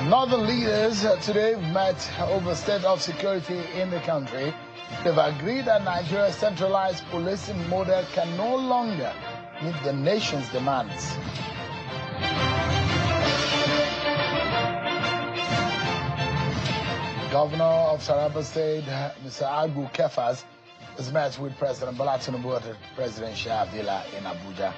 Northern leaders today met over state of security in the country. They've agreed that Nigeria's centralized policing model can no longer meet the nation's demands. Governor of Irabor State, Mr. Abductions, has met with President Bola Tinubu at the presidential villa in Abuja.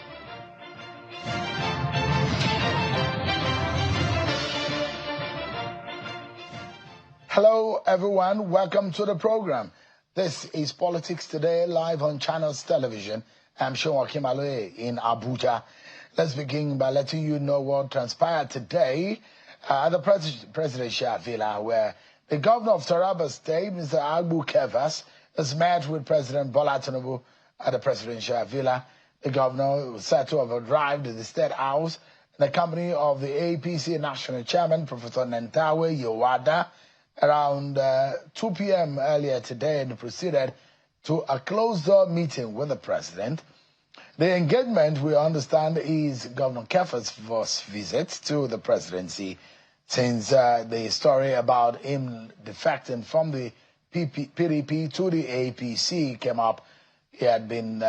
Hello, everyone. Welcome to the program. This is Politics Today, live on Channels Television. I'm Sean Kimaloe in Abuja. Let's begin by letting you know what transpired today at the presidential villa, where the governor of Irabor State, Mr. Abductions, has met with President Bola Tinubu at the presidential villa. The governor was said to have arrived at the State House in the company of the APC National Chairman, Professor Nentawe Yewada, around 2 p.m. earlier today, and proceeded to a closed-door meeting with the president. The engagement, we understand, is Governor Kefa's first visit to the presidency since the story about him defecting from the PDP to the APC came up. He had been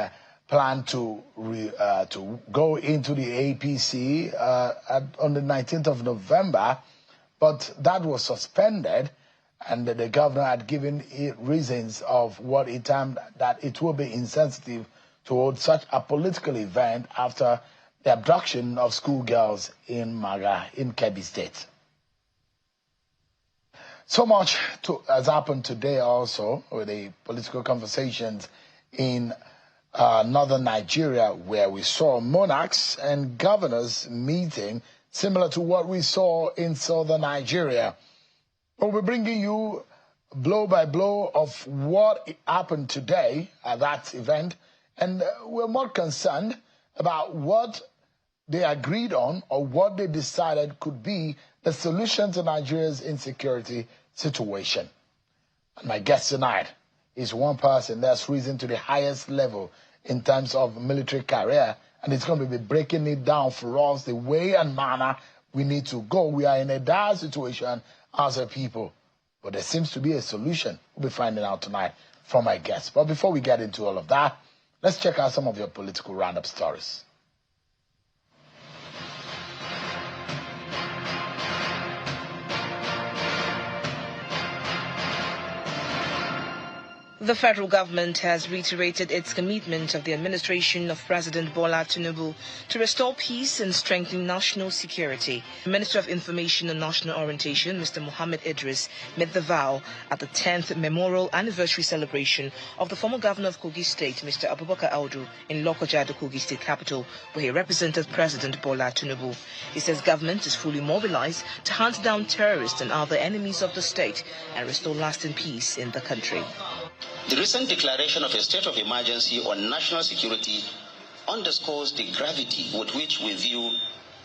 planned to go into the APC on the 19th of November, but that was suspended, and the governor had given reasons of what he termed that it will be insensitive to hold such a political event after the abduction of schoolgirls in Maga in Kebbi State. So much has happened today also with the political conversations in northern Nigeria, where we saw monarchs and governors meeting similar to what we saw in southern Nigeria. We'll be bringing you blow by blow of what happened today at that event, and we're more concerned about what they agreed on or what they decided could be the solution to Nigeria's insecurity situation. And my guest tonight is one person that's risen to the highest level in terms of military career, and it's going to be breaking it down for us the way and manner we need to go. We are in a dire situation as a people, but there seems to be a solution. We'll be finding out tonight from my guest. But before we get into all of that, let's check out some of your political roundup stories. The federal government has reiterated its commitment of the administration of President Bola Tinubu to restore peace and strengthen national security. The Minister of Information and National Orientation, Mr. Mohammed Idris, made the vow at the 10th Memorial Anniversary celebration of the former governor of Kogi State, Mr. Abubakar Audu, in Lokoja, the Kogi State capital, where he represented President Bola Tinubu. He says government is fully mobilized to hunt down terrorists and other enemies of the state and restore lasting peace in the country. The recent declaration of a state of emergency on national security underscores the gravity with which we view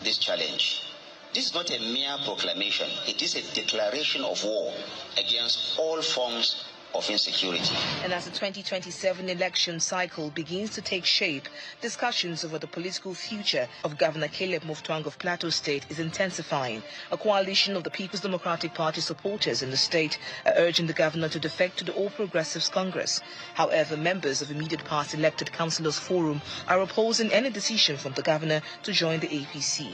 this challenge. This is not a mere proclamation. It is a declaration of war against all forms of insecurity. And as the 2027 election cycle begins to take shape, discussions over the political future of Governor Caleb Mutfwang of Plateau State is intensifying. A coalition of the People's Democratic Party supporters in the state are urging the governor to defect to the All Progressives Congress. However, members of immediate party elected councillors forum are opposing any decision from the governor to join the APC.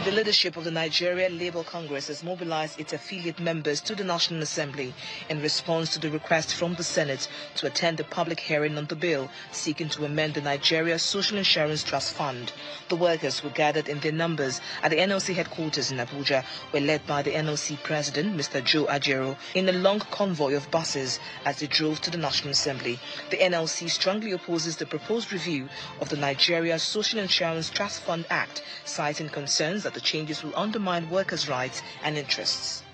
The leadership of the Nigeria Labour Congress has mobilized its affiliate members to the National Assembly in response to the request from the Senate to attend the public hearing on the bill seeking to amend the Nigeria Social Insurance Trust Fund. The workers were gathered in their numbers at the NLC headquarters in Abuja, were led by the NLC president, Mr. Joe Ajero, in a long convoy of buses as they drove to the National Assembly. The NLC strongly opposes the proposed review of the Nigeria Social Insurance Trust Fund Act, citing concerns that the changes will undermine workers' rights and interests.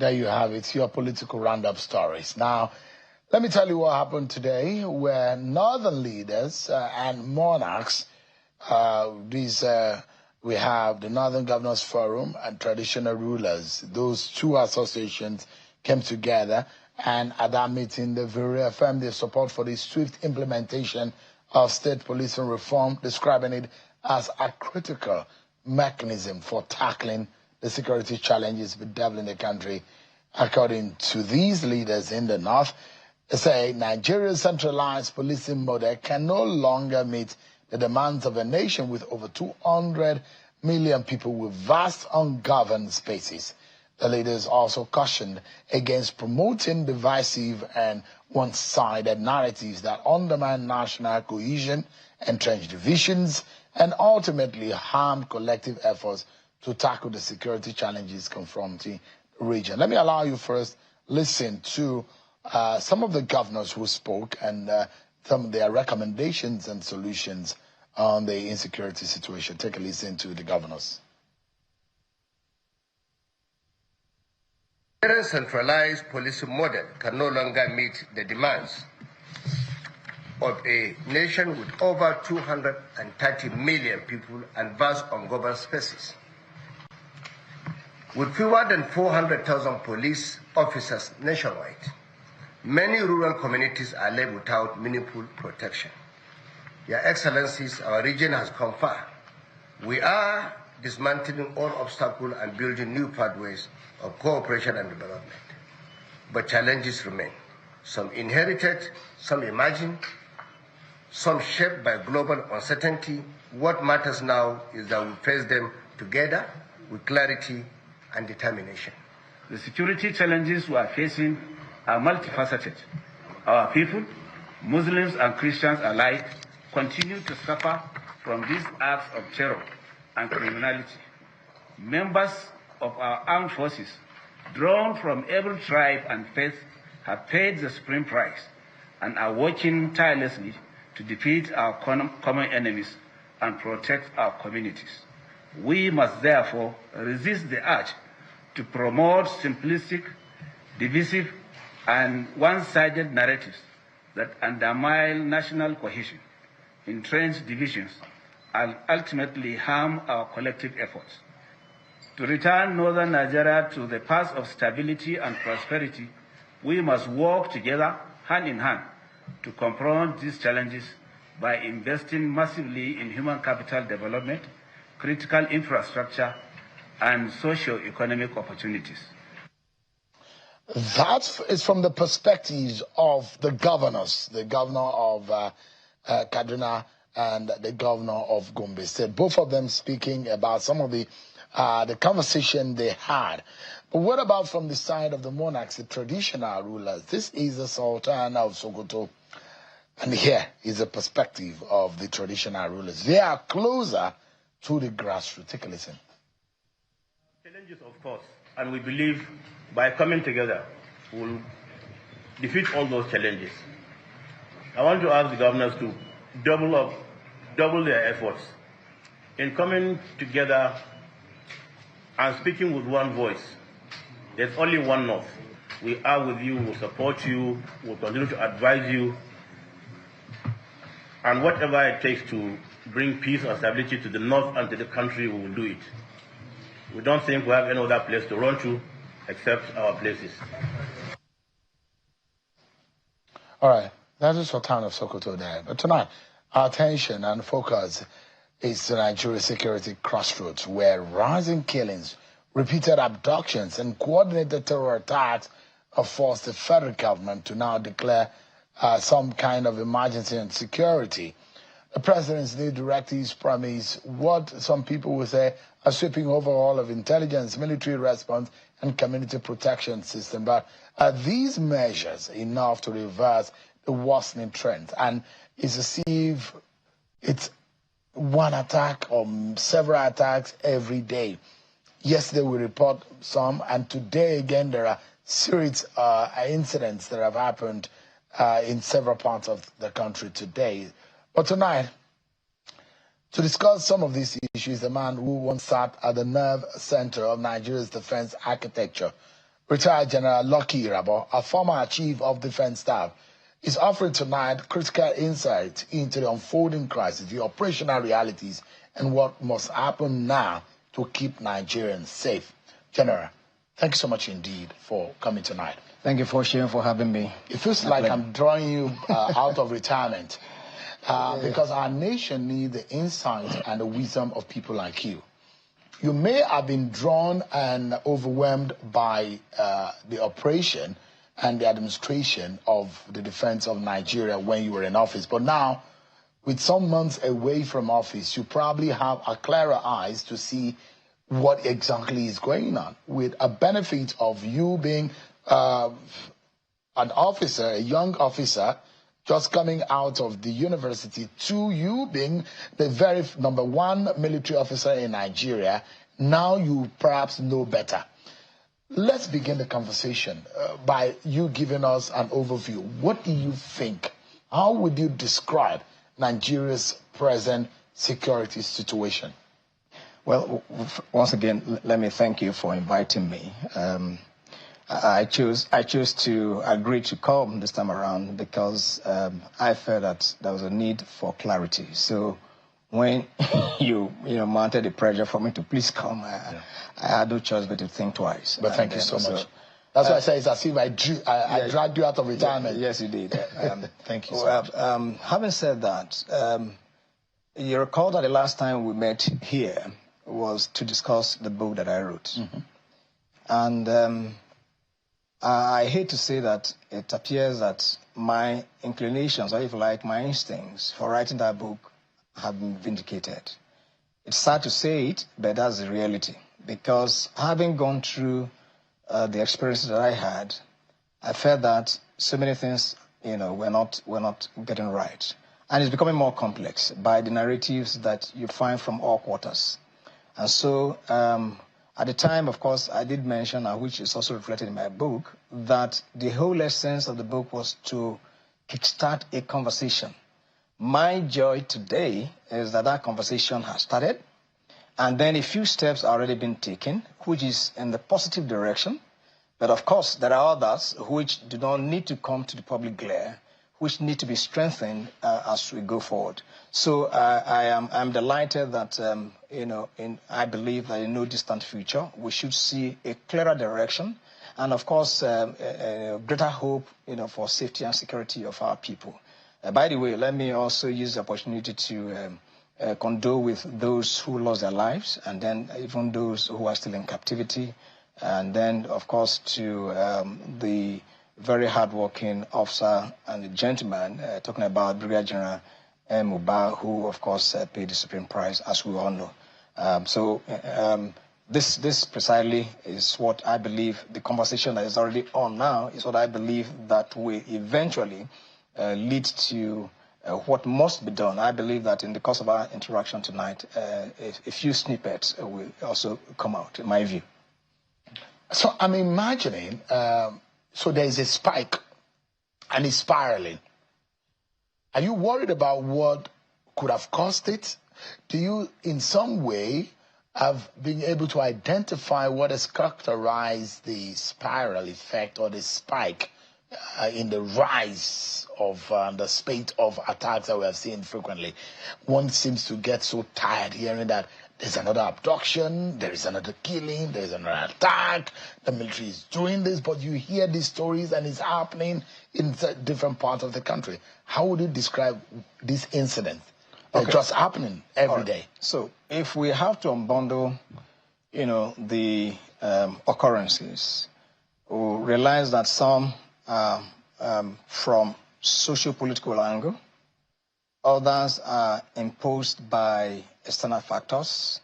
There you have it, your political roundup stories. Now, let me tell you what happened today, where northern leaders and monarchs, we have the Northern Governors Forum and traditional rulers. Those two associations came together And at that meeting, they reaffirmed their support for the swift implementation of state policing reform, describing it as a critical mechanism for tackling the security challenges bedeviling the country. According to these leaders in the north, they say Nigeria's centralized policing model can no longer meet the demands of a nation with over 200 million people with vast ungoverned spaces. The leaders also cautioned against promoting divisive and one-sided narratives that undermine national cohesion, entrench divisions, and ultimately harm collective efforts to tackle the security challenges confronting the region. Let me allow you first listen to some of the governors who spoke and some of their recommendations and solutions on the insecurity situation. Take a listen to the governors. The centralized policing model can no longer meet the demands of a nation with over 230 million people and vast ungoverned spaces. With fewer than 400,000 police officers nationwide, many rural communities are left without meaningful protection. Your Excellencies, our region has come far. We are dismantling all obstacles and building new pathways of cooperation and development. But challenges remain. Some inherited, some imagined, some shaped by global uncertainty. What matters now is that we face them together with clarity and determination. The security challenges we are facing are multifaceted. Our people, Muslims and Christians alike, continue to suffer from these acts of terror and criminality. Members of our armed forces, drawn from every tribe and faith, have paid the supreme price and are working tirelessly to defeat our common enemies and protect our communities. We must therefore resist the urge to promote simplistic, divisive, and one-sided narratives that undermine national cohesion, entrench divisions, and ultimately harm our collective efforts. To return northern Nigeria to the path of stability and prosperity, we must work together, hand in hand, to confront these challenges by investing massively in human capital development, critical infrastructure, and socio-economic opportunities. That is from the perspectives of the governors, the governor of Kaduna and the governor of Gombe State, both of them speaking about some of the conversation they had. But what about from the side of the monarchs, the traditional rulers? This is the Sultan of Sokoto, and here is a perspective of the traditional rulers. They are closer to the grassroots. Take a listen. Challenges, of course, and we believe by coming together, we'll defeat all those challenges. I want to ask the governors to double their efforts in coming together and speaking with one voice. There's only one North. We are with you, we'll support you, we'll continue to advise you, and whatever it takes to bring peace and stability to the North and to the country, we will do it. We don't think we have any other place to run to except our places. All right, that is for town of Sokoto there. But tonight, our attention and focus is to Nigeria's security crossroads, where rising killings, repeated abductions, and coordinated terror attacks have forced the federal government to now declare some kind of emergency on security. The president's new directives promise what some people will say a sweeping overhaul of intelligence, military response, and community protection system. But are these measures enough to reverse the worsening trend? And is as if it's one attack or several attacks every day. Yesterday we report some, and today again there are serious incidents that have happened in several parts of the country today. But tonight, to discuss some of these issues, the man who once sat at the nerve center of Nigeria's defense architecture, retired General Lucky Irabor, a former chief of defense staff, is offering tonight critical insight into the unfolding crisis, the operational realities, and what must happen now to keep Nigerians safe. General, thank you so much indeed for coming tonight. Thank you for sharing, for having me. It feels like I'm drawing you out of retirement because our nation needs the insight and the wisdom of people like you. You may have been drawn and overwhelmed by the operation and the administration of the defense of Nigeria when you were in office. But now, with some months away from office, you probably have a clearer eyes to see what exactly is going on, with a benefit of you being an officer, a young officer, just coming out of the university, to you being the very #1 military officer in Nigeria. Now you perhaps know better. Let's begin the conversation by you giving us an overview. What do you think? How would you describe Nigeria's present security situation? Well, once again, let me thank you for inviting me. I chose to agree to come this time around because I felt that there was a need for clarity. So when you mounted the pressure for me to please come, I had no choice but to think twice. But thank you so much. That's why I say it's as if I dragged you out of retirement. Yes, you did. Thank you so much. Having said that, you recall that the last time we met here was to discuss the book that I wrote. And I hate to say that it appears that my inclinations, or if you like, my instincts for writing that book have been vindicated. It's sad to say it, but that's the reality. Because having gone through the experiences that I had, I felt that so many things, were not getting right. And it's becoming more complex by the narratives that you find from all quarters. And so, at the time, of course, I did mention, which is also reflected in my book, that the whole essence of the book was to kickstart a conversation. My joy today is that that conversation has started, and then a few steps have already been taken, which is in the positive direction. But of course, there are others which do not need to come to the public glare, which need to be strengthened as we go forward. So I'm delighted that, I believe that in no distant future, we should see a clearer direction and, of course, a greater hope, for safety and security of our people. By the way, let me also use the opportunity to condole with those who lost their lives, and then even those who are still in captivity, and then, of course, to the very hardworking officer and the gentleman, talking about Brigadier General Muba, who, of course, paid the supreme price, as we all know. This precisely is what I believe the conversation that is already on now is what I believe that will eventually lead to what must be done. I believe that in the course of our interaction tonight, a few snippets will also come out, in my view. So I'm imagining, so there is a spike and it's spiraling. Are you worried about what could have caused it? Do you, in some way, have been able to identify what has characterized the spiral effect or the spike in the rise of the spate of attacks that we have seen frequently? One seems to get so tired hearing that there's another abduction, there is another killing, there's another attack, the military is doing this, but you hear these stories and it's happening in different parts of the country. How would you describe this incident? They're just happening every day. So if we have to unbundle, the occurrences, we realize that some are from socio-political angle, others are imposed by external factors,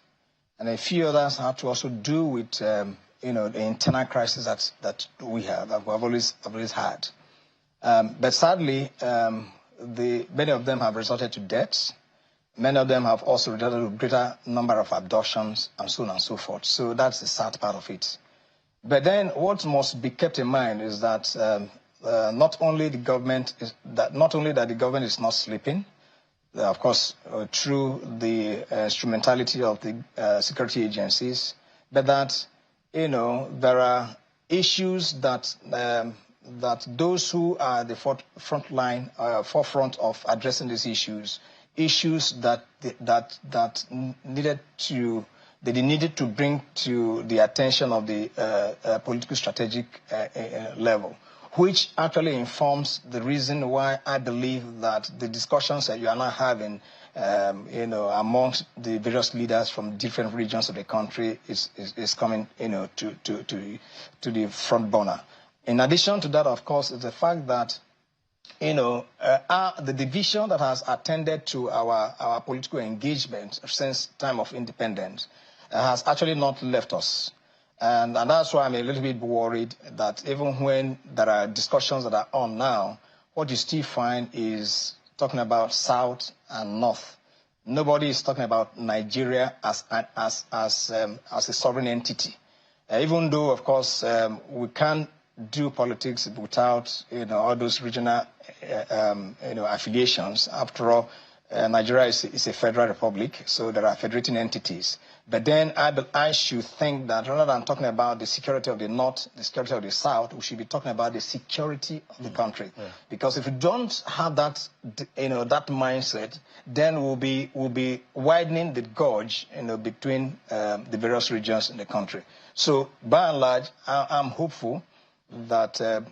and a few others have to also do with, the internal crisis that we have, that we've always had. But sadly, many of them have resulted to deaths. Many of them have also resulted to a greater number of abductions and so on and so forth. So that's the sad part of it. But then what must be kept in mind is that not only that the government is not sleeping, of course, through the instrumentality of the security agencies, but that, there are issues that those who are the forefront of addressing these issues that they needed to bring to the attention of the political strategic level, which actually informs the reason why I believe that the discussions that you are now having, amongst the various leaders from different regions of the country is coming, to the front burner. In addition to that, of course, is the fact that, the division that has attended to our political engagement since time of independence has actually not left us. And that's why I'm a little bit worried that even when there are discussions that are on now, what you still find is talking about South and North. Nobody is talking about Nigeria as a sovereign entity. Even though, of course, we can't do politics without all those regional affiliations. After all, Nigeria is a federal republic, so there are federating entities. But then I should think that rather than talking about the security of the North, the security of the South, we should be talking about the security of the country. Yeah. Because if we don't have that, that mindset, then we'll be widening the gauge, between the various regions in the country. So by and large, I'm hopeful that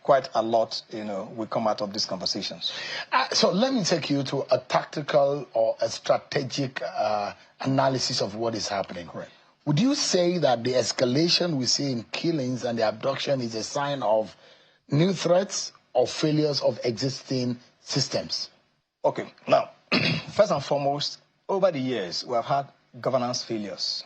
quite a lot will come out of these conversations. So let me take you to a tactical or a strategic analysis of what is happening. Correct. Would you say that the escalation we see in killings and the abduction is a sign of new threats or failures of existing systems? Okay. Now, first and foremost, over the years, we have had governance failures.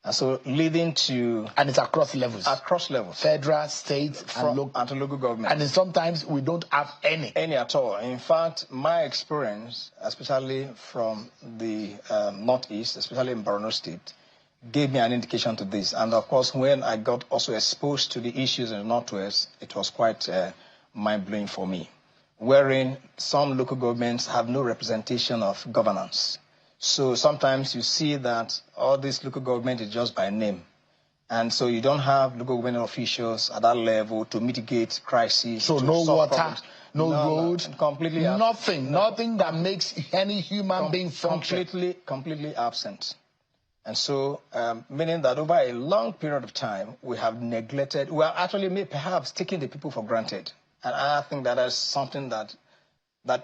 And so leading to... And it's across levels. Across levels. Federal, state, and local government. And then sometimes we don't have any. Any at all. In fact, my experience, especially from the Northeast, especially in Borno State, gave me an indication to this. And of course, when I got also exposed to the issues in the Northwest, it was quite mind-blowing for me, wherein some local governments have no representation of governance. So sometimes you see that all this local government is just by name. And so you don't have local government officials at that level to mitigate crises. So no water, problems. no road, completely nothing that makes any human being function. Completely absent. And so, meaning that over a long period of time, we have neglected, we are actually perhaps taking the people for granted. And I think that is something that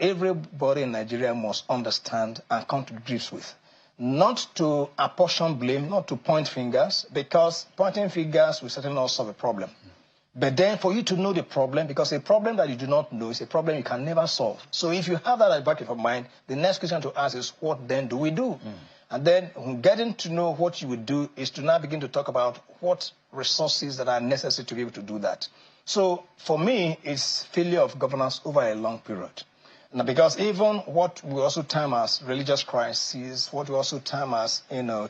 everybody in Nigeria must understand and come to grips with. Not to apportion blame, not to point fingers, because pointing fingers will certainly not solve a problem. But then for you to know the problem, because a problem that you do not know is a problem you can never solve. So if you have that at the back of your mind, the next question to ask is, what then do we do? And then getting to know what you would do is to now begin to talk about what resources that are necessary to be able to do that. So for me, it's failure of governance over a long period. Now, because even what we also term as religious crises, what we also term as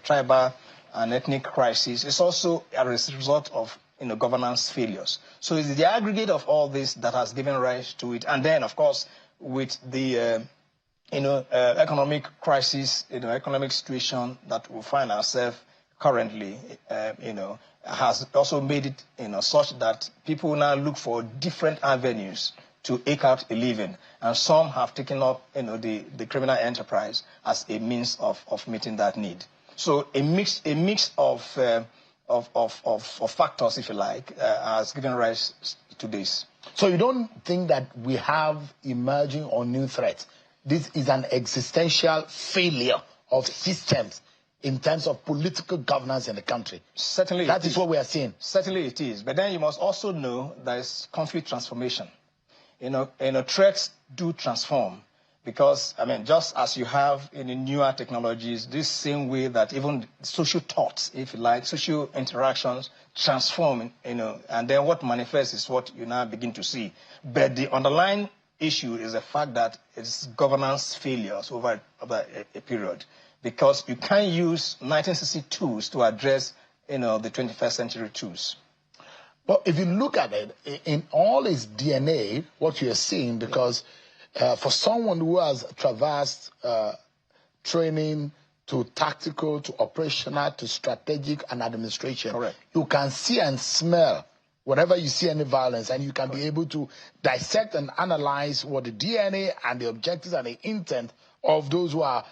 tribal and ethnic crises, is also a result of governance failures. So it's the aggregate of all this that has given rise to it. And then, of course, with the economic crisis, economic situation that we find ourselves currently, has also made it such that people now look for different avenues to eke out a living, and some have taken up the criminal enterprise as a means of meeting that need. So a mix of factors, if you like, has given rise to this. So you don't think that we have emerging or new threats? This is an existential failure of systems in terms of political governance in the country. Certainly, that is what we are seeing. Certainly, it is. But then you must also know there is conflict transformation. Threats do transform, because, just as you have in the newer technologies, this same way that even social thoughts, if you like, social interactions transform, and then what manifests is what you now begin to see. But the underlying issue is the fact that it's governance failures over a period, because you can't use 1960 tools to address, the 21st century tools. Well, if you look at it, in all its DNA, what you're seeing, because for someone who has traversed training to tactical, to operational, to strategic and administration, correct, you can see and smell whenever you see any violence, and you can be able to dissect and analyze what the DNA and the objectives and the intent of those who are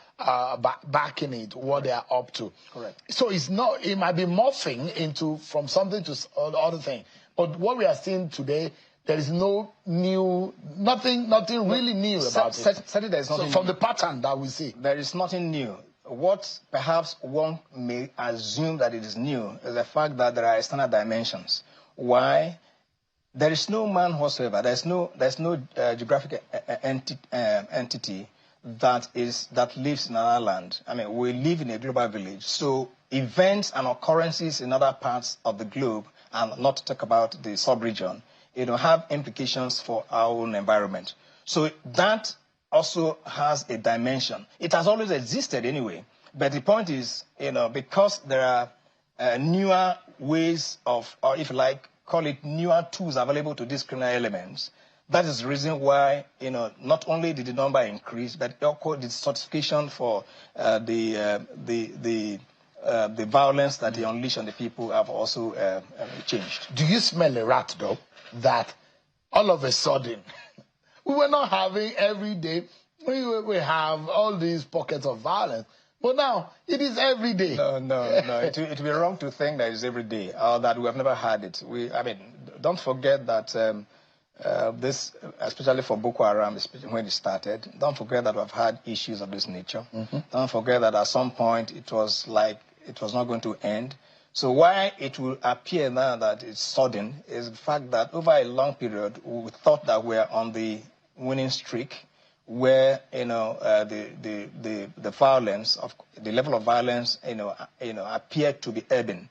backing it, what they are up to. Correct. So it's not, it might be morphing from something to other thing, But what we are seeing today, there is no new, nothing really new about it. Certainly there is nothing from new. the pattern that we see. There is nothing new. What perhaps one may assume that it is new is the fact that there are external dimensions. Why? There is no man whatsoever. There's no geographic entity that lives in another land. I mean, we live in a global village. So events and occurrences in other parts of the globe, and not to talk about the sub-region, have implications for our own environment. So that also has a dimension. It has always existed anyway. But the point is, because there are newer ways of, or if you like, call it newer tools available to these criminal elements, that is the reason why, not only did the number increase, but also the certification for the violence that they unleash on the people have also changed. Do you smell a rat, though, that all of a sudden, we were not having every day, we have all these pockets of violence, but now it is every day. No. It would be wrong to think that it's every day, or that we have never had it. Don't forget that this, especially for Boko Haram, especially when it started, don't forget that we've had issues of this nature. Don't forget that at some point it was like it was not going to end. So why it will appear now that it's sudden is the fact that over a long period we thought that we're on the winning streak, where the violence of the level of violence appeared to be ebbing,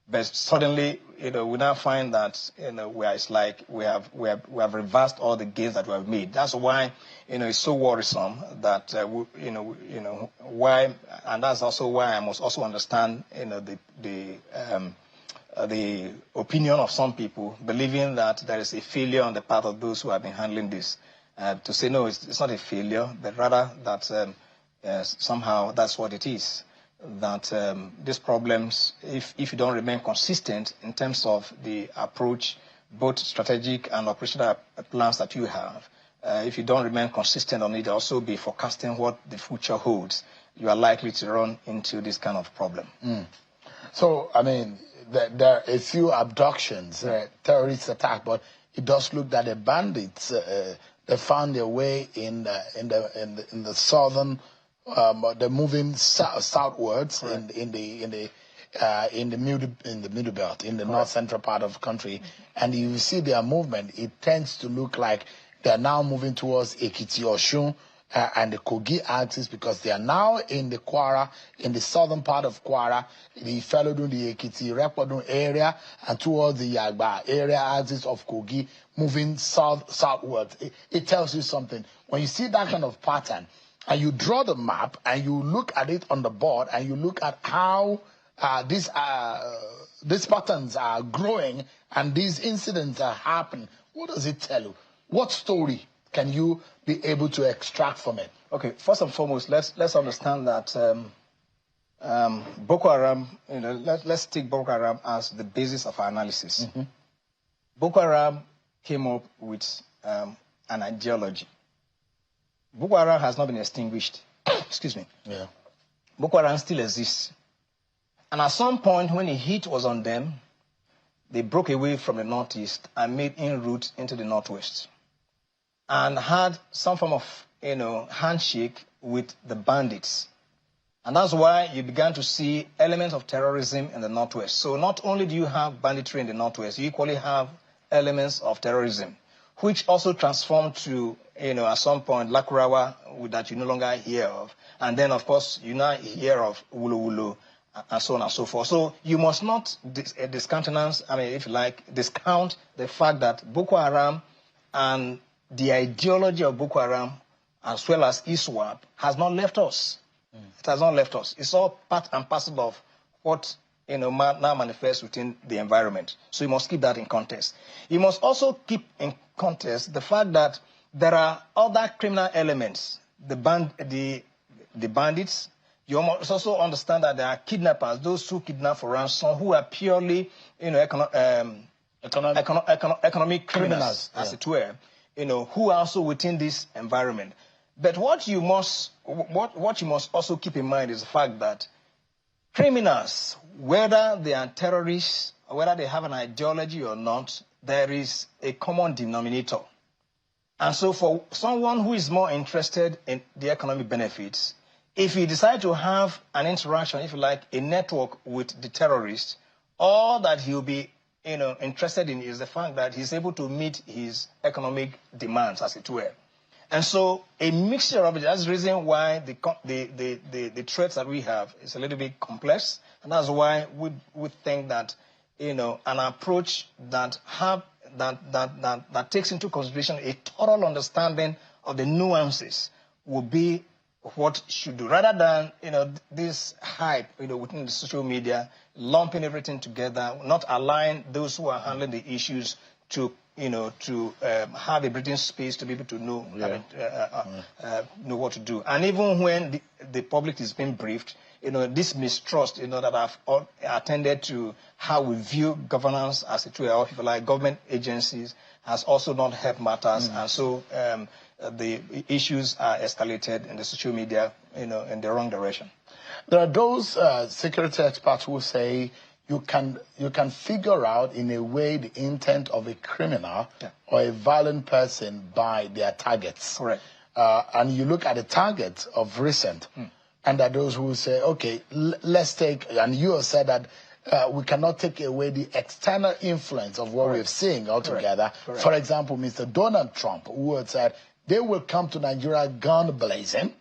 but suddenly we now find that where it's like we have reversed all the gains that we have made. That's why it's so worrisome that why, and that's also why I must also understand the opinion of some people believing that there is a failure on the part of those who have been handling this. To say no, it's not a failure, but rather that somehow that's what it is. That these problems, if you don't remain consistent in terms of the approach, both strategic and operational plans that you have, if you don't remain consistent on it, also be forecasting what the future holds, you are likely to run into this kind of problem. So, I mean, there are a few abductions, terrorist attack, but it does look that the bandits they found their way in the southern. They're moving southwards in the middle belt, in the north central part of the country, and you see their movement. It tends to look like they're now moving towards Ekiti Osun and the Kogi axis, because they are now in the Kwara, in the southern part of Kwara, the Felodun, the Ekiti, Repodun area, and towards the Yagba area axis of Kogi, moving southwards. It tells you something. When you see that kind of pattern, and you draw the map, and you look at it on the board, and you look at how these patterns are growing, and these incidents are happening, what does it tell you? What story can you be able to extract from it? Okay, first and foremost, let's understand that Boko Haram, let's take Boko Haram as the basis of our analysis. Boko Haram came up with an ideology. Boko Haram has not been extinguished. Excuse me. Yeah. Boko Haram still exists. And at some point, when the heat was on them, they broke away from the northeast and made inroads into the northwest, and had some form of, handshake with the bandits. And that's why you began to see elements of terrorism in the northwest. So not only do you have banditry in the northwest, you equally have elements of terrorism, which also transformed to, at some point, Lakurawa, that you no longer hear of. And then, of course, you now hear of Wulu Wulu, and so on and so forth. So you must not discountenance, if you like, discount the fact that Boko Haram and the ideology of Boko Haram, as well as ISWAP, has not left us. It has not left us. It's all part and parcel of what now manifests within the environment. So you must keep that in context. You must also keep in context the fact that there are other criminal elements. The bandits. You must also understand that there are kidnappers, those who kidnap for ransom, who are purely, economic criminals, as it were, who are also within this environment. But what you must also keep in mind is the fact that criminals, whether they are terrorists, or whether they have an ideology or not, there is a common denominator. And so for someone who is more interested in the economic benefits, if you decide to have an interaction, if you like, a network with the terrorists, all that he'll be interested in is the fact that he's able to meet his economic demands, as it were. And so a mixture of it, that's the reason why the threats that we have is a little bit complex. And that's why we think that, an approach that takes into consideration a total understanding of the nuances will be what should do, rather than, this hype, within the social media, lumping everything together, not allowing those who are handling the issues to have a breathing space to be able to know, know what to do. And even when the public is being briefed, this mistrust, that I've attended to how we view governance as it were, or people like government agencies, has also not helped matters. And so the issues are escalated in the social media, in the wrong direction. There are those security experts who say you can figure out in a way the intent of a criminal or a violent person by their targets. Correct. And you look at the targets of recent, and there are those who say, okay, let's take, and you have said that we cannot take away the external influence of what we've seen altogether. Correct. For example, Mr. Donald Trump, who had said they will come to Nigeria gun blazing,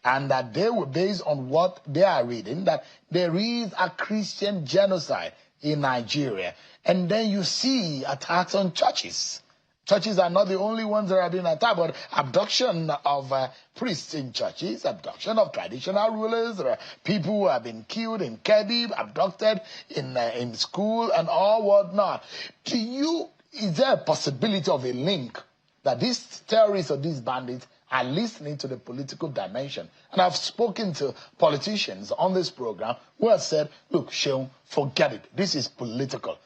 and that they will, based on what they are reading, that there is a Christian genocide in Nigeria. And then you see attacks on churches. Churches are not the only ones that are being attacked, but abduction of priests in churches, abduction of traditional rulers, there are people who have been killed in Kebbi, abducted in school and all whatnot. Is there a possibility of a link that these terrorists or these bandits are listening to the political dimension? And I've spoken to politicians on this program who have said, look, Sheung, forget it. This is political.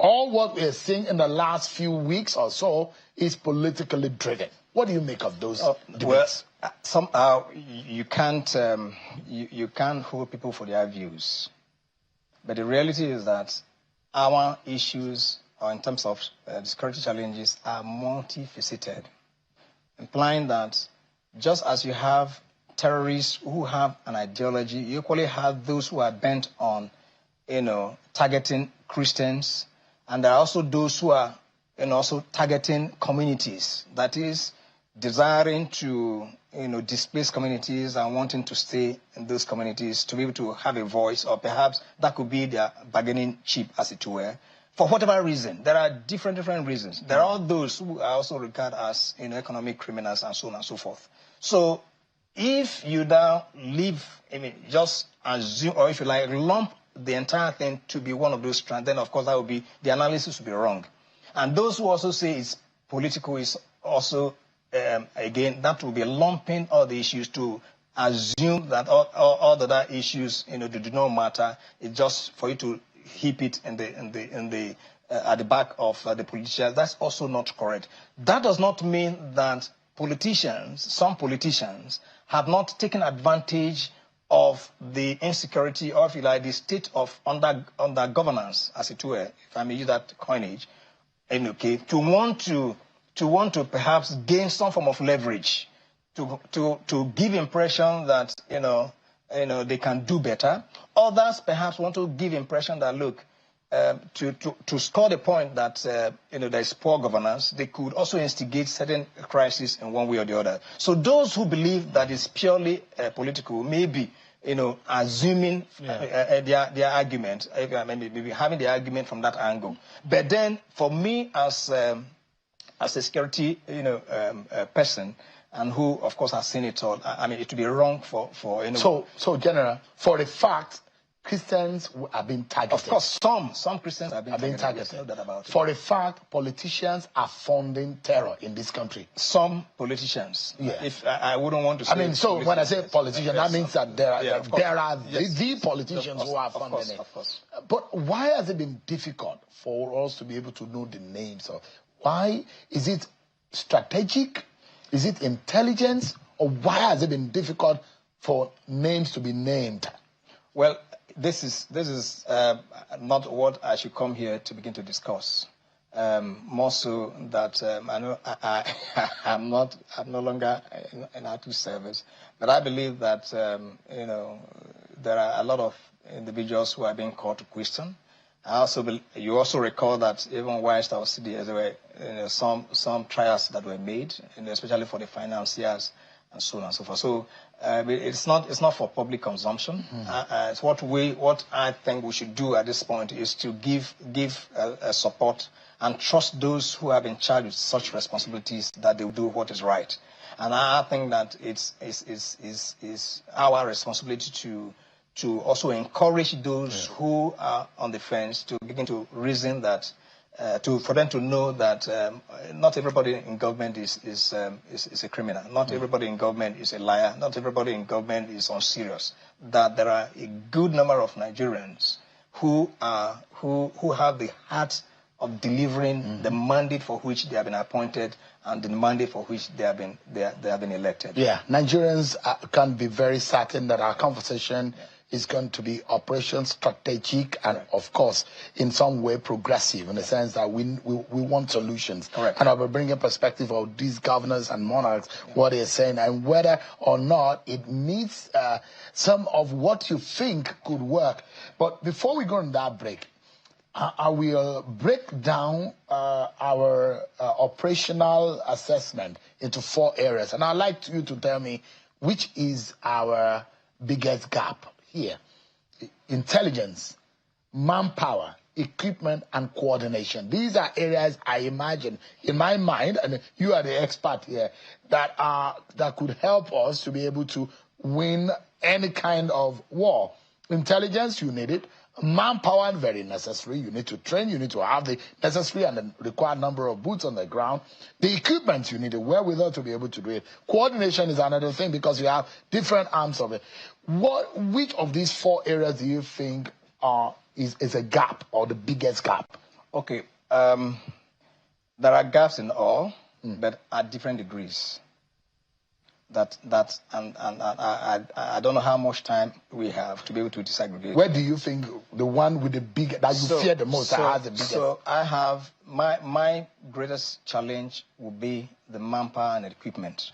All what we're seeing in the last few weeks or so is politically driven. What do you make of those debates? Well, somehow you can't hold people for their views. But the reality is that our issues, or in terms of security challenges, are multifaceted, implying that just as you have terrorists who have an ideology, you equally have those who are bent on, targeting Christians, and there are also those who are, also targeting communities. That is, desiring to, displace communities and wanting to stay in those communities to be able to have a voice, or perhaps that could be their bargaining chip, as it were. For whatever reason, there are different reasons. There are those who are also regarded as economic criminals and so on and so forth. So if you now just assume, or if you like, lump the entire thing to be one of those strands, then of course that would be, the analysis would be wrong. And those who also say it's political is also, again, that will be lumping all the issues to assume that all the other issues, do not matter. It's just for you to heap it at the back of the politicians. That's also not correct. That does not mean that some politicians, have not taken advantage of the insecurity, or if you like, the state of under governance, as it were, if I may use that coinage, to want to perhaps gain some form of leverage, to give impression that they can do better. Others perhaps want to give impression that, look, to score the point that there is poor governance, they could also instigate certain crises in one way or the other. So those who believe that it's purely political, maybe assuming their argument, maybe having the argument from that angle. But then, for me, as a security person, and who, of course, has seen it all, it would be wrong for So, General, for a fact, Christians are being targeted. Of course, some Christians are being targeted. No doubt about it. For a fact, politicians are funding terror in this country. Some politicians. Yeah. If I wouldn't want to say. So when I say politicians, that means that there are the politicians who are funding it. Of course. But why has it been difficult for us to be able to know the names of? Why is it strategic? Is it intelligence? Or why has it been difficult for names to be named? Well, this is not what I should come here to begin to discuss. more so that I know I'm no longer in active service, but I believe that there are a lot of individuals who are being called to question. You also recall that even whilst I was there were some trials that were made, especially for the financiers and so on and so forth. So it's not for public consumption. It's what I think we should do at this point is to give support and trust those who have been charged with such responsibilities that they will do what is right. And I think that it's our responsibility to also encourage those who are on the fence to begin to reason that, for them to know that not everybody in government is a criminal. Not everybody in government is a liar. Not everybody in government is unserious. That there are a good number of Nigerians who have the heart of delivering the mandate for which they have been appointed and the mandate for which they have been elected. Yeah, Nigerians can be very certain that our conversation is going to be operation strategic and, of course, in some way progressive, in the sense that we want solutions. Correct. And I will bring a perspective of these governors and monarchs, what they're saying, and whether or not it meets some of what you think could work. But before we go on that break, I will break down our operational assessment into 4 areas. And I'd like you to tell me which is our biggest gap here. Intelligence, manpower, equipment, and coordination. These are areas I imagine, in my mind, and you are the expert here, that could help us to be able to win any kind of war. Intelligence, you need it. Manpower, very necessary. You need to train. You need to have the necessary and the required number of boots on the ground. The equipment, you need the wherewithal to be able to do it. Coordination is another thing because you have different arms of it. Which of these 4 areas do you think is a gap or the biggest gap? Okay, there are gaps in all, but at different degrees. And I don't know how much time we have to be able to disaggregate. Where do you think the one with the big that you fear the most has the biggest? So I have my greatest challenge will be the manpower and equipment.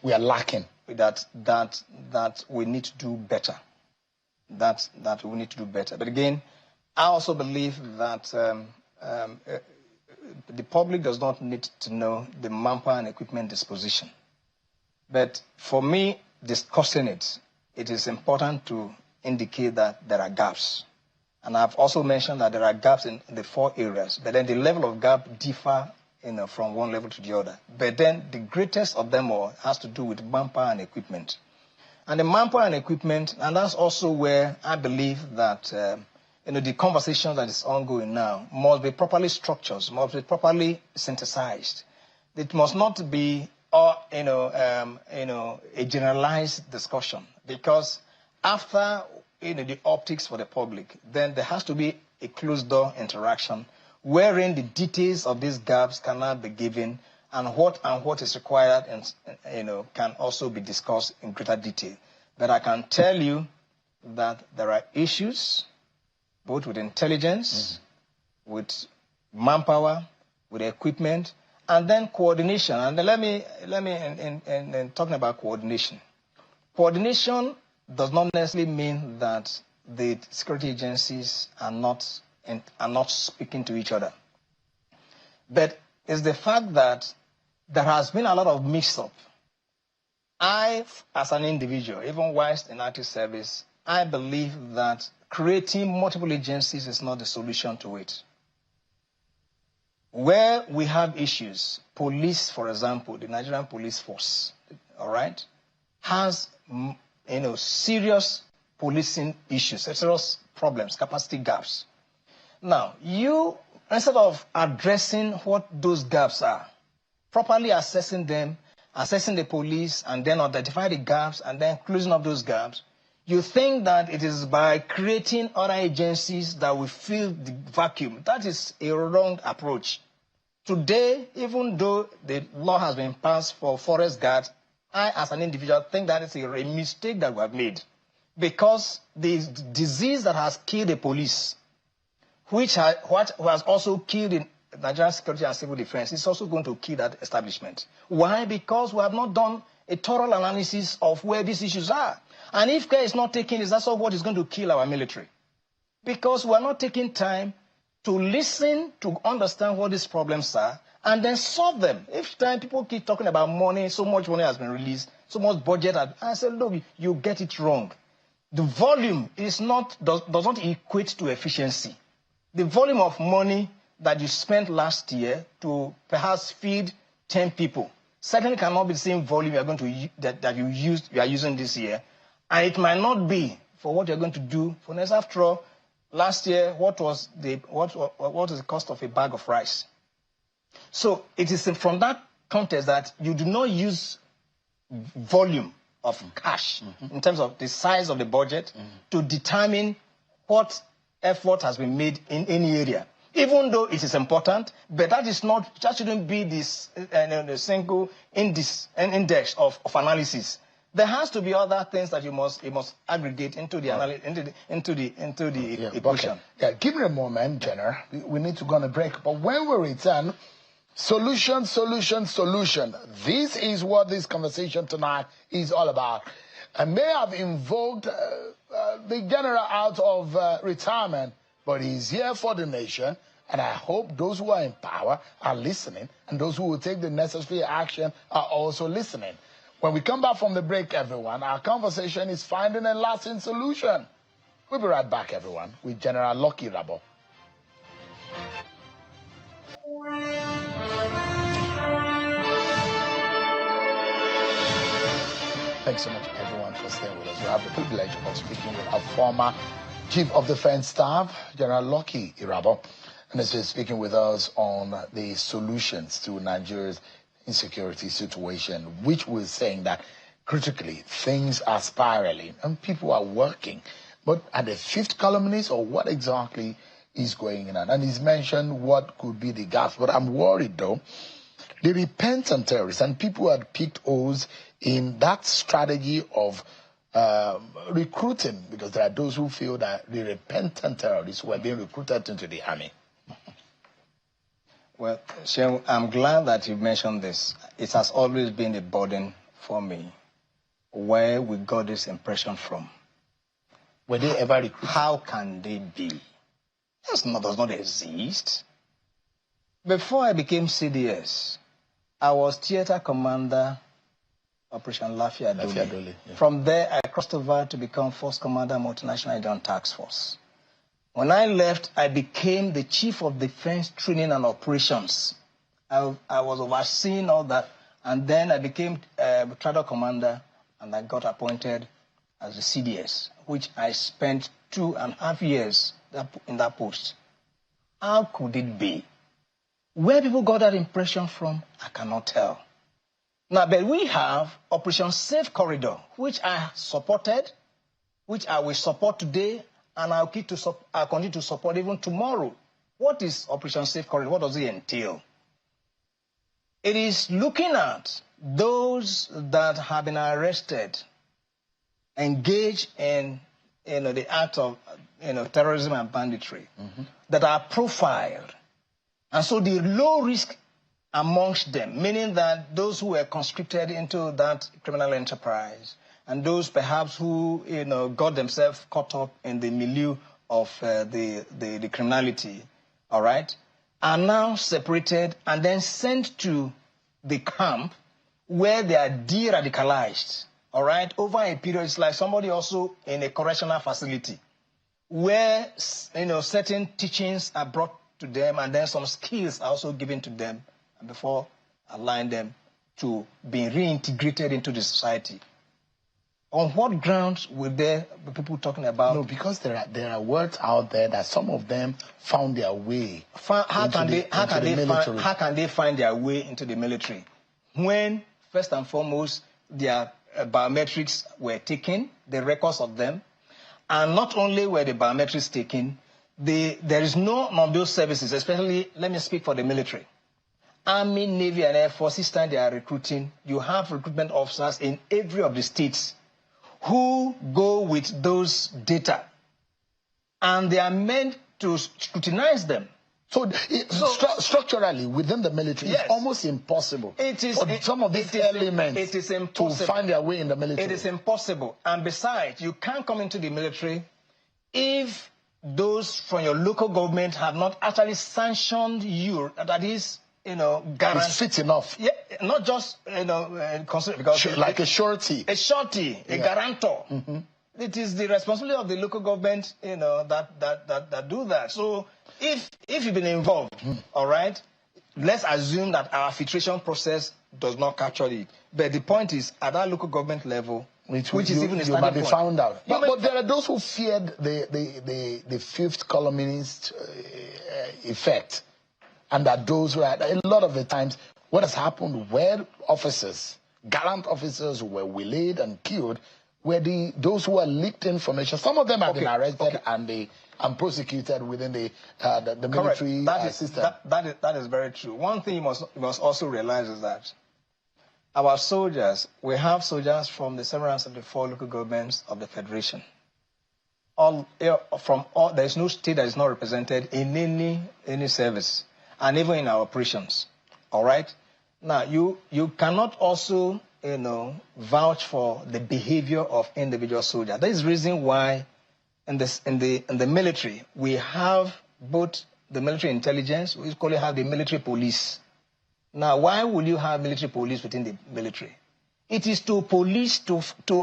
We are lacking. That we need to do better. That we need to do better. But again, I also believe that the public does not need to know the manpower and equipment disposition. But for me, discussing it is important to indicate that there are gaps. And I've also mentioned that there are gaps in the 4 areas, but then the level of gap differ from one level to the other. But then the greatest of them all has to do with manpower and equipment. And the manpower and equipment, and that's also where I believe that the conversation that is ongoing now must be properly structured, must be properly synthesized. It must not be a generalized discussion, because after the optics for the public, then there has to be a closed door interaction wherein the details of these gaps cannot be given, and what is required and can also be discussed in greater detail. But I can tell you that there are issues both with intelligence, with manpower, with equipment, and then coordination. And let me in talking about coordination. Coordination does not necessarily mean that the security agencies are not speaking to each other. But it's the fact that there has been a lot of mix-up. I, as an individual, even whilst in active service, I believe that creating multiple agencies is not the solution to it. Where we have issues, police, for example, the Nigerian police force, all right, has serious policing issues, serious problems, capacity gaps. Now, you, instead of addressing what those gaps are, properly assessing them, assessing the police, and then identify the gaps, and then closing up those gaps, you think that it is by creating other agencies that will fill the vacuum. That is a wrong approach. Today, even though the law has been passed for forest guards, I, as an individual, think that it's a mistake that we have made. Because the disease that has killed the police, which has also killed Nigerian security and civil defense is also going to kill that establishment. Why? Because we have not done a thorough analysis of where these issues are. And if care is not taken, that's all what is going to kill our military. Because we are not taking time to listen, to understand what these problems are, and then solve them. Each time people keep talking about money, so much money has been released, so much budget, I said, look, you get it wrong. The volume does not equate to efficiency. The volume of money that you spent last year to perhaps feed 10 people certainly cannot be the same volume that you are using this year. And it might not be for what you're going to do for next. After all, last year, what was the cost of a bag of rice? So it is from that context that you do not use volume of cash in terms of the size of the budget to determine what effort has been made in any area. Even though it is important, but that shouldn't be the single index of analysis. There has to be other things that you must aggregate into the equation. Yeah, give me a moment, General. We need to go on a break. But when we return, solution. This is what this conversation tonight is all about. I may have invoked the general out of retirement, but he's here for the nation. And I hope those who are in power are listening, and those who will take the necessary action are also listening. When we come back from the break, everyone, our conversation is finding a lasting solution. We'll be right back, everyone, with General Irabor. Thanks so much, everyone, for staying with us. We have the privilege of speaking with our former Chief of Defense Staff, General Irabor, and he's been speaking with us on the solutions to Nigeria's insecurity situation, which we're saying that critically things are spiraling and people are working. But at the fifth columnist, or what exactly is going on? And he's mentioned what could be the gaps. But I'm worried, though, the repentant terrorists, and people had picked holes in that strategy of recruiting, because there are those who feel that the repentant terrorists were being recruited into the army. Well, Shehu, I'm glad that you mentioned this. It has always been a burden for me where we got this impression from. Were they ever recruited? How can they be? Does not exist. Before I became CDS, I was theater commander, Operation Lafia Dole. Yeah. From there, I crossed over to become Force Commander, Multinational Agent Task Force. When I left, I became the Chief of Defense Training and Operations. I was overseeing all that, and then I became Battalion Commander, and I got appointed as the CDS, which I spent 2.5 years in that post. How could it be? Where people got that impression from, I cannot tell. Now, but we have Operation Safe Corridor, which I supported, which I will support today, and I'll continue to support even tomorrow. What is Operation Safe Corridor? What does it entail? It is looking at those that have been arrested, engaged in the act of terrorism and banditry, that are profiled. And so the low risk amongst them, meaning that those who were conscripted into that criminal enterprise, and those perhaps who got themselves caught up in the milieu of the criminality, all right, are now separated and then sent to the camp where they are de-radicalized, all right, over a period. It's like somebody also in a correctional facility where certain teachings are brought to them, and then some skills are also given to them before allowing them to be reintegrated into the society. On what grounds were there people talking about? No, because there are words out there that some of them found their way. How can they find their way into the military? When, first and foremost, their biometrics were taken, the records of them, and not only were the biometrics taken, there is none of those services, especially, let me speak for the military. Army, Navy, and Air Force, each time they are recruiting, you have recruitment officers in every of the states who go with those data. And they are meant to scrutinize them So, structurally, within the military, yes, it's almost impossible for some of these elements to find their way in the military. It is impossible. And besides, you can't come into the military if those from your local government have not actually sanctioned you, that is, guaranteed. It's fit enough. Yeah, not just, because... like a surety. A surety, a guarantor. Mm-hmm. It is the responsibility of the local government, that do that. So if you've been involved, all right, let's assume that our filtration process does not capture it. But the point is, at that local government level, which is even a starting might be point, found out. But there are those who feared the fifth columnist effect, and that those who a lot of the times, what has happened where officers, gallant officers who were waylaid and killed, were those who are leaked information. Some of them have been arrested and prosecuted within the military system. That is very true. One thing you must also realize is that our soldiers, we have soldiers from the 774 local governments of the Federation. There is no state that is not represented in any service, and even in our operations. All right. Now you cannot also vouch for the behavior of individual soldiers. That is the reason why in the military we have both the military intelligence, we call it have the military police. Now, why will you have military police within the military? It is to police to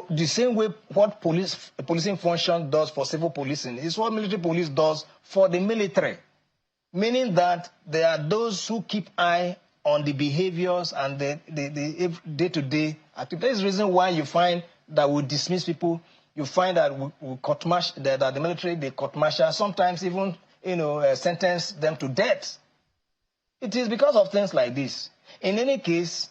the same way what policing function does for civil policing. It's what military police does for the military, meaning that there are those who keep eye on the behaviors and the day-to-day activity. That is the reason why you find that we dismiss people. You find that we court-martial, that the military, they court-martial, sometimes even, sentence them to death. It is because of things like this. In any case,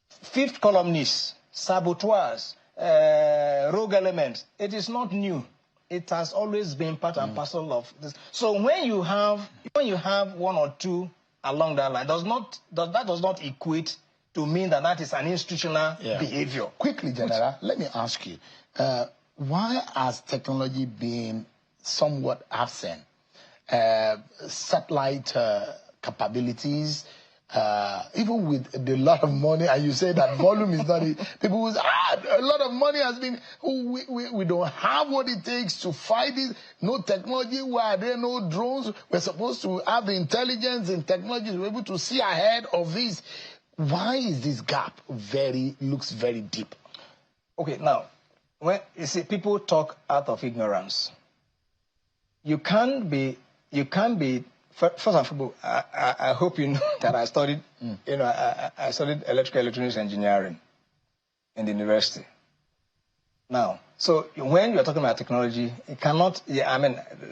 fifth columnists, saboteurs, rogue elements, it is not new. It has always been part and parcel of this. So when you have one or two along that line, that does not equate to mean that is an institutional behavior. Quickly, General, let me ask you, why has technology been somewhat absent? Satellite capabilities, even with a lot of money, and you say that volume is not people will say, a lot of money has been, we don't have what it takes to fight it. No technology, why are there no drones? We're supposed to have the intelligence and technology to be able to see ahead of this. Why is this gap looks very deep? Okay, now, when you see people talk out of ignorance, you can't be first and foremost, I hope you know that I studied, I studied electrical electronics engineering in the university. Now, so when you're talking about technology, you cannot,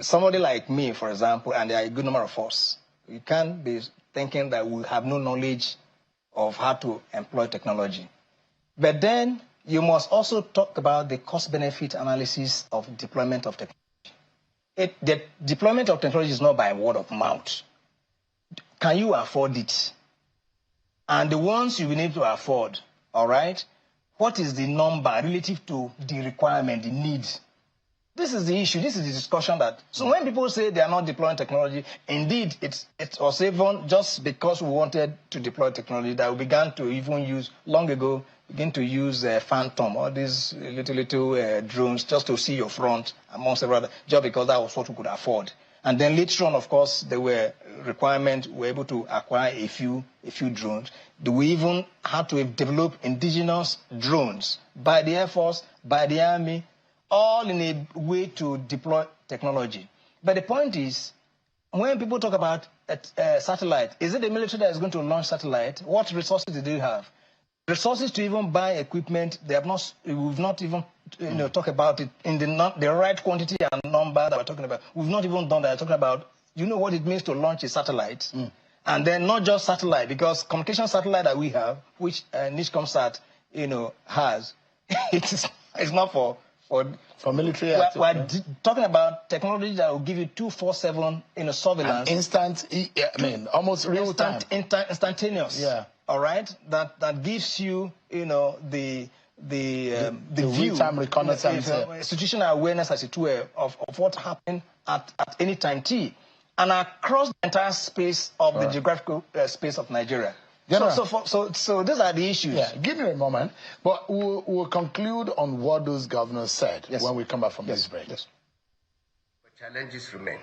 somebody like me, for example, and there are a good number of us, you can't be thinking that we have no knowledge of how to employ technology. But then you must also talk about the cost-benefit analysis of deployment of technology. The deployment of technology is not by word of mouth. Can you afford it? And the ones you will need to afford, all right, what is the number relative to the requirement, the need? This is the issue. This is the discussion that... So when people say they are not deploying technology, indeed, it was even just because we wanted to deploy technology that we began to even use, long ago, Phantom, all these little drones just to see your front, among several others, just because that was what we could afford. And then later on, of course, there were requirements. We were able to acquire a few drones. We even had to develop indigenous drones by the Air Force, by the Army, all in a way to deploy technology. But the point is, when people talk about satellite, is it the military that is going to launch satellite? What resources do they have? Resources to even buy equipment, we've not even talk about it in the right quantity and number that we're talking about. We've not even done that. We're talking about, what it means to launch a satellite. And then not just satellite, because communication satellite that we have, which NISCOMSAT, has, it's not for military. We're talking about technology that will give you 24/7 surveillance. Instant, almost real time. Instantaneous. Yeah. All right, that gives you, the view, real-time reconnaissance, institutional awareness, as it were, of what happened at any time T. and across the entire space of the geographical space of Nigeria. So these are the issues. Yeah, give me a moment. But we'll conclude on what those governors said when we come back from this break. But challenges remain.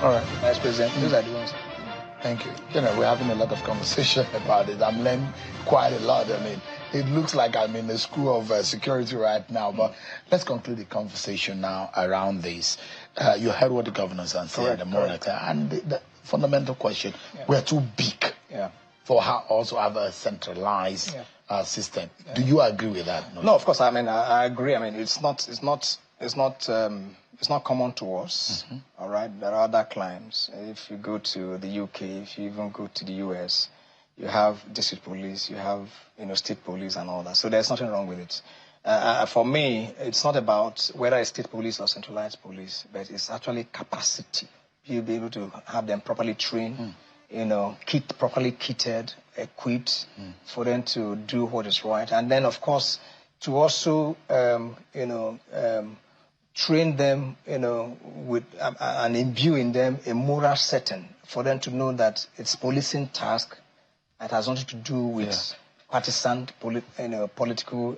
All right. Vice President, those are the ones. Thank you. We're having a lot of conversation about it. I'm learning quite a lot. I mean, it looks like I'm in the school of security right now, but let's conclude the conversation now around this. You heard what the governors are saying, the monitor, and the fundamental question, we're too big for also have a centralized system. Do you agree with that? No, of course. I mean, I agree. I mean, it's not common to us. All right, there are other climes. If you go to the UK, if you even go to the US, you have district police, you have state police and all that. So there's nothing wrong with it. For me, it's not about whether it's state police or centralized police, but it's actually capacity. You'll be able to have them properly trained, properly kitted, equipped for them to do what is right, and then of course to also train them, with and imbue in them a moral setting for them to know that it's policing task. It has nothing to do with partisan, political,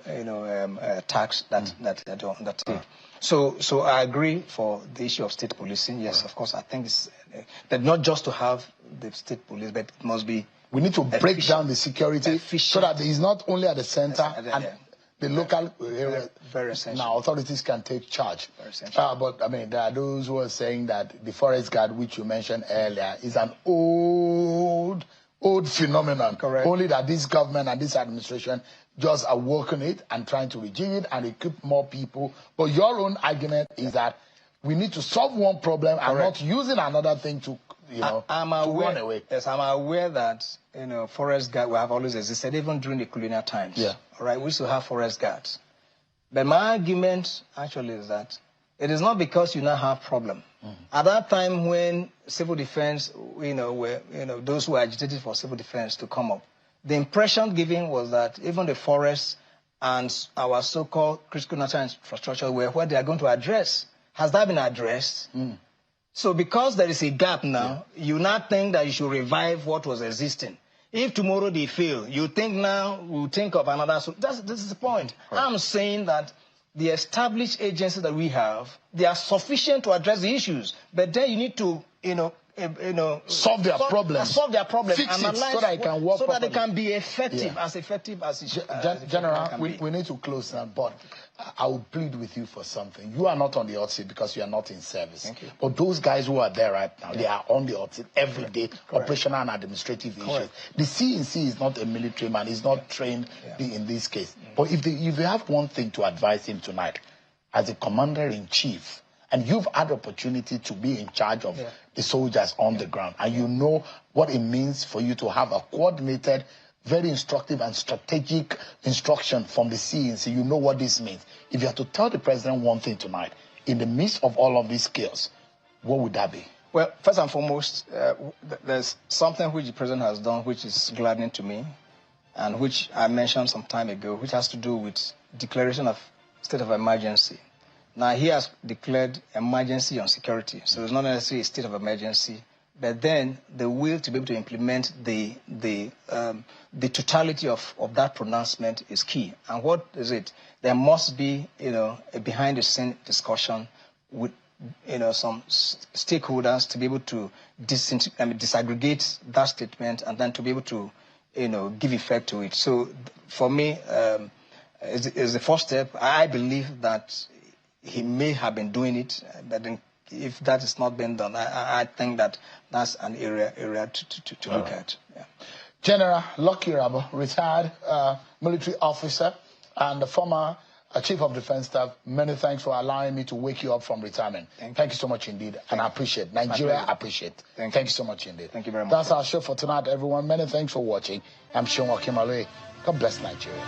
tax that take. So I agree for the issue of state policing. Yes, of course, I think it's, but not just to have the state police, but it must be. We need to break down the security so that it's not only at the center and the local area. Very essential. Now authorities can take charge. Very essential. But I mean, there are those who are saying that the forest guard, which you mentioned earlier, is an old phenomenon. Correct. Only that this government and this administration just are working it and trying to regime it and equip more people. But your own argument is that we need to solve one problem and not using another thing to, I'm aware, run away. Yes, I'm aware that, forest guards have always existed, even during the colonial times. Yeah. All right, we used to have forest guards. But my argument actually is that it is not because you now have problem. At that time when civil defense, those who agitated for civil defense to come up, the impression given was that even the forests and our so-called critical natural infrastructure were where they are going to address. Has that been addressed? So because there is a gap now, you now think that you should revive what was existing. If tomorrow they fail, you think now we'll think of another. So this is the point. Right. I'm saying that the established agencies that we have, they are sufficient to address the issues. But then you need to, solve their problems. Solve their problems. Fix it so that it can work properly. So that they can be effective as it should. General, we need to close now, but I will plead with you for something. You are not on the hot seat because you are not in service. Thank you. But those guys who are there right now, they are on the hot seat every day, operational and administrative issues. The CNC is not a military man. He's not trained in this case. But if you have one thing to advise him tonight, as a commander-in-chief, and you've had opportunity to be in charge of the soldiers on the ground, and you know what it means for you to have a coordinated, very instructive and strategic instruction from the CNC. You know what this means. If you have to tell the president one thing tonight, in the midst of all of these chaos, what would that be? Well, first and foremost, there's something which the president has done which is gladdening to me, and which I mentioned some time ago, which has to do with declaration of state of emergency. Now, he has declared emergency on security, so it's not necessarily a state of emergency, but then the will to be able to implement the totality of that pronouncement is key. And what is it? There must be, a behind-the-scene discussion with, some stakeholders to be able to disaggregate that statement and then to be able to, give effect to it. So, for me, is the first step. I believe that he may have been doing it, but then if that is not being done, I think that that's an area to look at. Yeah. General Irabor, retired military officer and the former Chief of Defense Staff, many thanks for allowing me to wake you up from retirement. Thank you so much indeed, and I appreciate Nigeria. Appreciate. Thank you so much indeed. Thank you very much. That's our show for tonight, everyone. Many thanks for watching. I'm Sean Wakimale. God bless Nigeria.